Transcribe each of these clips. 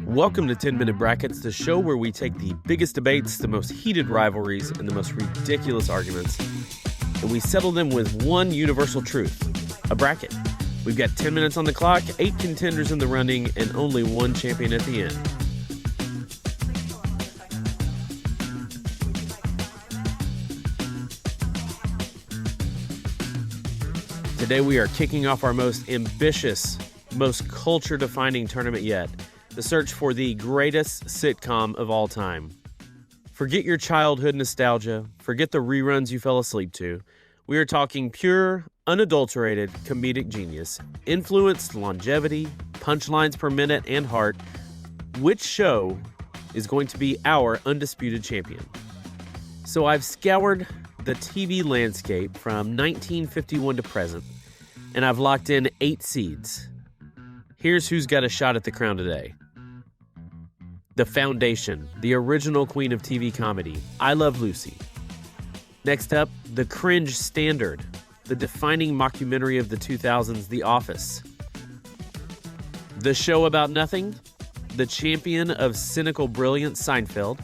Welcome to 10-Minute Brackets, the show where we take the biggest debates, the most heated rivalries, and the most ridiculous arguments, and we settle them with one universal truth, a bracket. We've got 10 minutes on the clock, 8 contenders in the running, and only one champion at the end. Today we are kicking off our most ambitious, most culture-defining tournament yet. The search for the greatest sitcom of all time. Forget your childhood nostalgia. Forget the reruns you fell asleep to. We are talking pure, unadulterated comedic genius. Influenced longevity, punchlines per minute, and heart. Which show is going to be our undisputed champion? So I've scoured the TV landscape from 1951 to present, and I've locked in 8 seeds. Here's who's got a shot at the crown today. The Foundation, the original queen of TV comedy, I Love Lucy. Next up, the cringe standard, the defining mockumentary of the 2000s, The Office. The show about nothing, the champion of cynical brilliance, Seinfeld.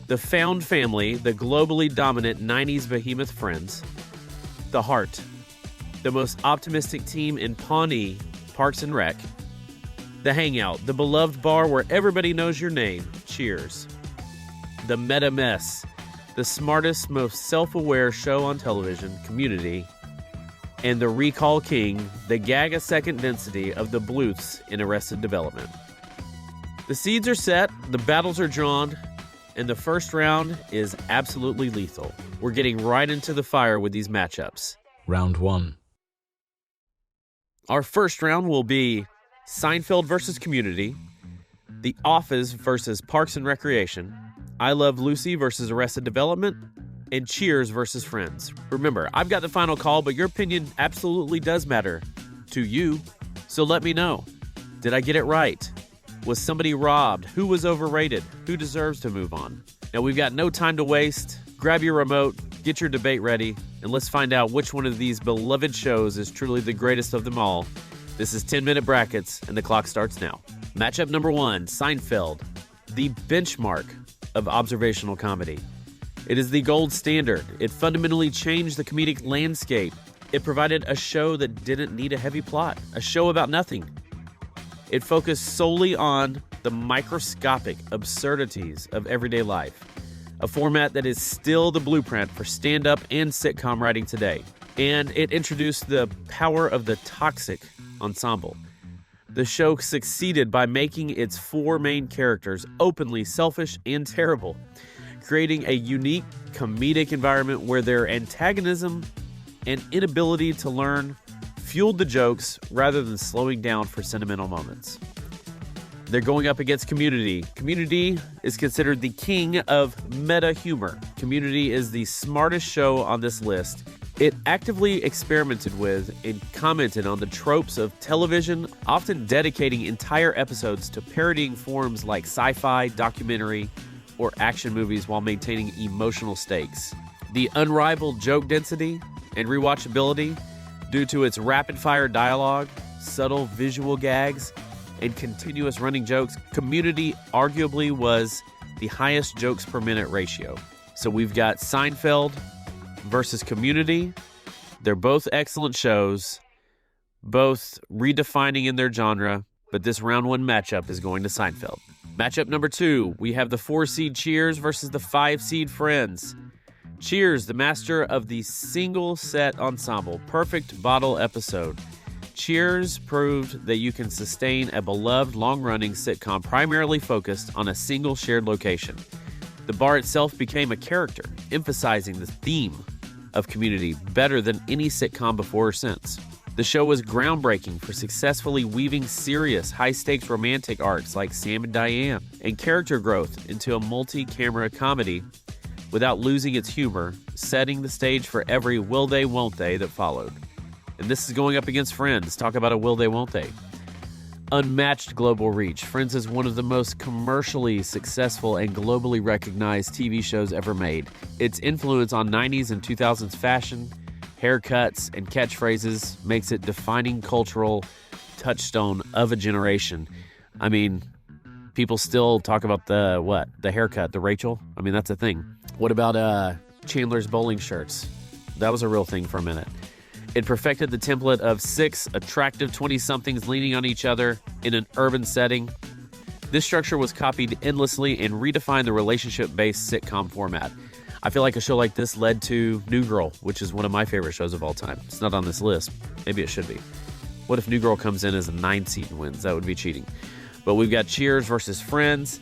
The found family, the globally dominant 90s behemoth Friends. The Heart, the most optimistic team in Pawnee, Parks and Rec. The Hangout, the beloved bar where everybody knows your name, Cheers. The Meta Mess, the smartest, most self-aware show on television, Community. And the Recall King, the gag-a-second density of the Bluths in Arrested Development. The seeds are set, the battles are drawn, and the first round is absolutely lethal. We're getting right into the fire with these matchups. Round 1. Our first round will be Seinfeld versus Community, The Office versus Parks and Recreation, I Love Lucy versus Arrested Development, and Cheers versus Friends. Remember, I've got the final call, but your opinion absolutely does matter to you. So let me know. Did I get it right? Was somebody robbed? Who was overrated? Who deserves to move on? Now, we've got no time to waste. Grab your remote, get your debate ready, and let's find out which one of these beloved shows is truly the greatest of them all. This is 10-Minute Brackets, and the clock starts now. Matchup number 1, Seinfeld, the benchmark of observational comedy. It is the gold standard. It fundamentally changed the comedic landscape. It provided a show that didn't need a heavy plot, a show about nothing. It focused solely on the microscopic absurdities of everyday life, a format that is still the blueprint for stand-up and sitcom writing today. And it introduced the power of the toxic ensemble. The show succeeded by making its 4 main characters openly selfish and terrible, creating a unique comedic environment where their antagonism and inability to learn fueled the jokes rather than slowing down for sentimental moments. They're going up against Community. Community is considered the king of meta humor. Community is the smartest show on this list. It actively experimented with and commented on the tropes of television, often dedicating entire episodes to parodying forms like sci-fi, documentary, or action movies while maintaining emotional stakes. The unrivaled joke density and rewatchability due to its rapid-fire dialogue, subtle visual gags, and continuous running jokes, Community arguably was the highest jokes per minute ratio. So we've got Seinfeld versus Community. They're both excellent shows, both redefining in their genre, but this round 1 matchup is going to Seinfeld. Matchup number 2, we have the 4-seed Cheers versus the 5-seed Friends. Cheers, the master of the single set ensemble, perfect bottle episode. Cheers proved that you can sustain a beloved long-running sitcom primarily focused on a single shared location. The bar itself became a character, emphasizing the theme of Community better than any sitcom before or since. The show was groundbreaking for successfully weaving serious, high-stakes romantic arcs like Sam and Diane and character growth into a multi-camera comedy without losing its humor, setting the stage for every will they, won't they that followed. And this is going up against Friends. Talk about a will they, won't they. Unmatched global reach. Friends is one of the most commercially successful and globally recognized TV shows ever made. Its influence on 90s and 2000s fashion, haircuts, and catchphrases makes it defining cultural touchstone of a generation. I mean, people still talk about the haircut, the Rachel. I mean, that's a thing. What about Chandler's bowling shirts? That was a real thing for a minute. It perfected the template of 6 attractive 20-somethings leaning on each other in an urban setting. This structure was copied endlessly and redefined the relationship-based sitcom format. I feel like a show like this led to New Girl, which is one of my favorite shows of all time. It's not on this list. Maybe it should be. What if New Girl comes in as a 9 seed and wins? That would be cheating. But we've got Cheers versus Friends.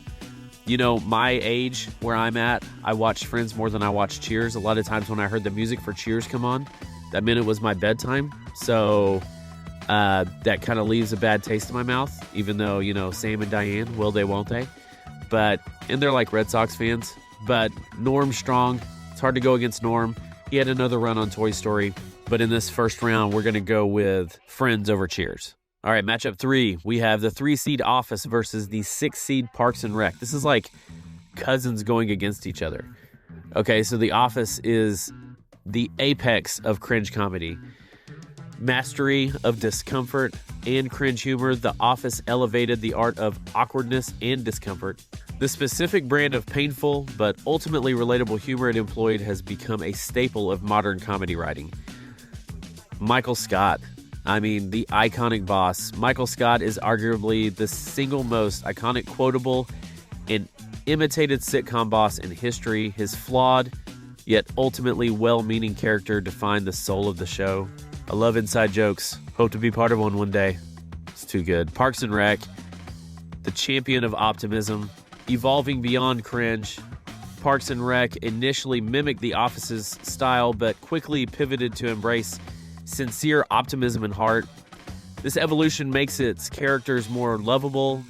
You know, my age, where I'm at, I watched Friends more than I watched Cheers. A lot of times when I heard the music for Cheers come on, that meant it was my bedtime. So that kind of leaves a bad taste in my mouth, even though, you know, Sam and Diane, will they, won't they? And they're like Red Sox fans. But Norm's strong. It's hard to go against Norm. He had another run on Toy Story. But in this first round, we're going to go with Friends over Cheers. All right, matchup 3. We have the 3-seed Office versus the 6-seed Parks and Rec. This is like cousins going against each other. Okay, so The Office is the apex of cringe comedy. Mastery of discomfort and cringe humor, The Office elevated the art of awkwardness and discomfort. The specific brand of painful but ultimately relatable humor it employed has become a staple of modern comedy writing. Michael Scott. I mean, the iconic boss. Michael Scott is arguably the single most iconic, quotable, and imitated sitcom boss in history. His flawed, yet ultimately well-meaning character defined the soul of the show. I love inside jokes. Hope to be part of one day. It's too good. Parks and Rec, the champion of optimism, evolving beyond cringe. Parks and Rec initially mimicked The Office's style, but quickly pivoted to embrace sincere optimism and heart. This evolution makes its characters more lovable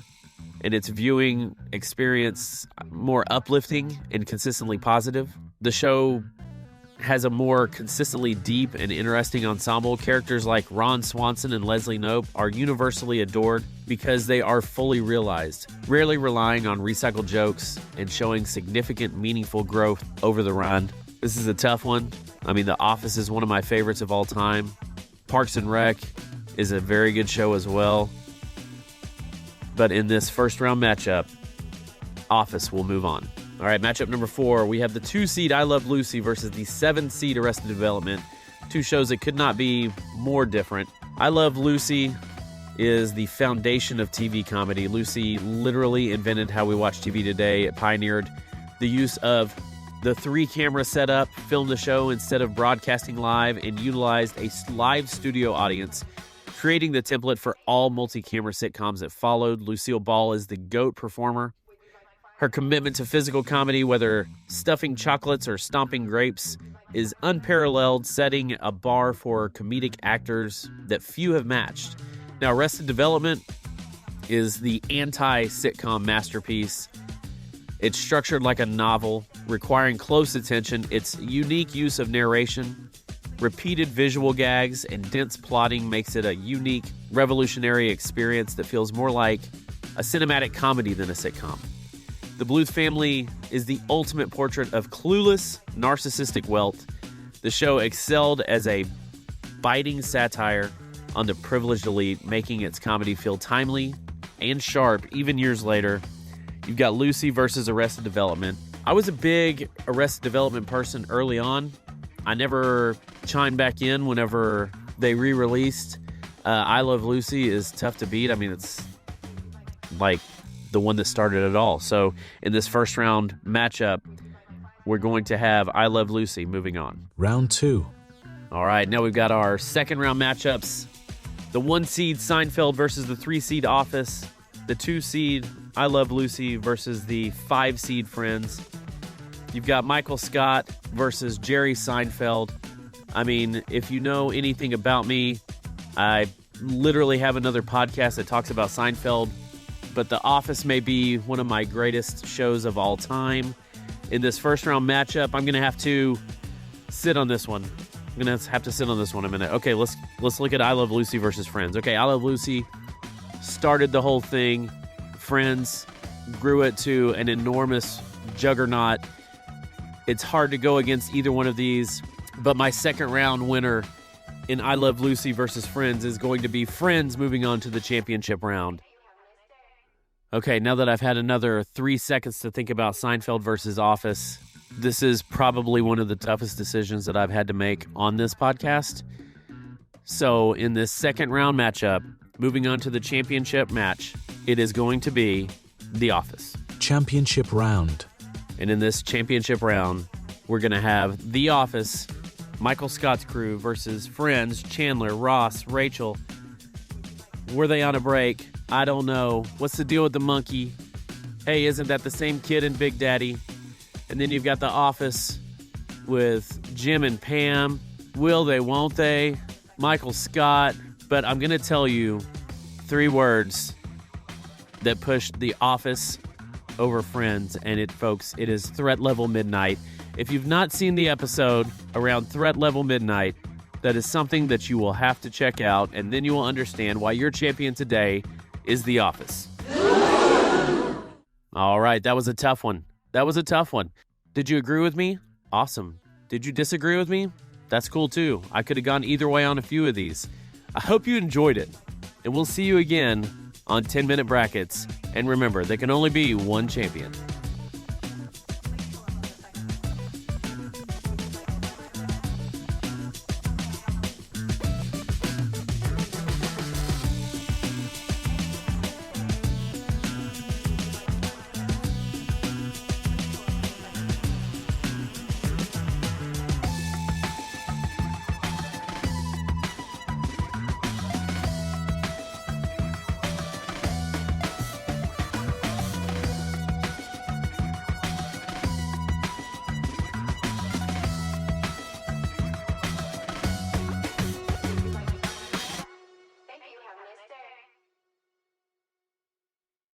and its viewing experience more uplifting and consistently positive. The show has a more consistently deep and interesting ensemble. Characters like Ron Swanson and Leslie Knope are universally adored because they are fully realized, rarely relying on recycled jokes and showing significant, meaningful growth over the run. This is a tough one. I mean, The Office is one of my favorites of all time. Parks and Rec is a very good show as well. But in this first round matchup, Office will move on. All right, matchup number 4, we have the 2-seed I Love Lucy versus the 7-seed Arrested Development. 2 shows that could not be more different. I Love Lucy is the foundation of TV comedy. Lucy literally invented how we watch TV today. It pioneered the use of the 3-camera setup, filmed the show instead of broadcasting live, and utilized a live studio audience, creating the template for all multi-camera sitcoms that followed. Lucille Ball is the GOAT performer. Her commitment to physical comedy, whether stuffing chocolates or stomping grapes, is unparalleled, setting a bar for comedic actors that few have matched. Now, Arrested Development is the anti-sitcom masterpiece. It's structured like a novel, requiring close attention. Its unique use of narration, repeated visual gags, and dense plotting makes it a unique, revolutionary experience that feels more like a cinematic comedy than a sitcom. The Bluth family is the ultimate portrait of clueless, narcissistic wealth. The show excelled as a biting satire on the privileged elite, making its comedy feel timely and sharp even years later. You've got Lucy versus Arrested Development. I was a big Arrested Development person early on. I never chimed back in whenever they re-released. I Love Lucy is tough to beat. I mean, it's like the one that started it all. So in this first round matchup, we're going to have I Love Lucy moving on. Round 2. All right, now we've got our second round matchups. The 1-seed Seinfeld versus the 3-seed Office. The 2-seed I Love Lucy versus the 5-seed Friends. You've got Michael Scott versus Jerry Seinfeld. I mean, if you know anything about me, I literally have another podcast that talks about Seinfeld, but The Office may be one of my greatest shows of all time. In this first round matchup, I'm going to have to sit on this one. I'm going to have to sit on this one a minute. Okay, let's look at I Love Lucy versus Friends. Okay, I Love Lucy started the whole thing. Friends grew it to an enormous juggernaut. It's hard to go against either one of these. But my second round winner in I Love Lucy versus Friends is going to be Friends moving on to the championship round. Okay, now that I've had another 3 seconds to think about Seinfeld versus Office, this is probably one of the toughest decisions that I've had to make on this podcast. So in this second round matchup, moving on to the championship match, it is going to be The Office. Championship round. And in this championship round, we're going to have The Office, Michael Scott's crew versus Friends, Chandler, Ross, Rachel. Were they on a break? I don't know. What's the deal with the monkey? Hey, isn't that the same kid in Big Daddy? And then you've got The Office with Jim and Pam. Will they, won't they? Michael Scott. But I'm going to tell you 3 words that pushed The Office over Friends. And it, folks, it is Threat Level Midnight. If you've not seen the episode around Threat Level Midnight, that is something that you will have to check out, and then you will understand why your champion today is The Office. All right, that was a tough one. Did you agree with me? Awesome. Did you disagree with me? That's cool too. I could have gone either way on a few of these. I hope you enjoyed it, and we'll see you again on 10-Minute Brackets. And remember, there can only be one champion.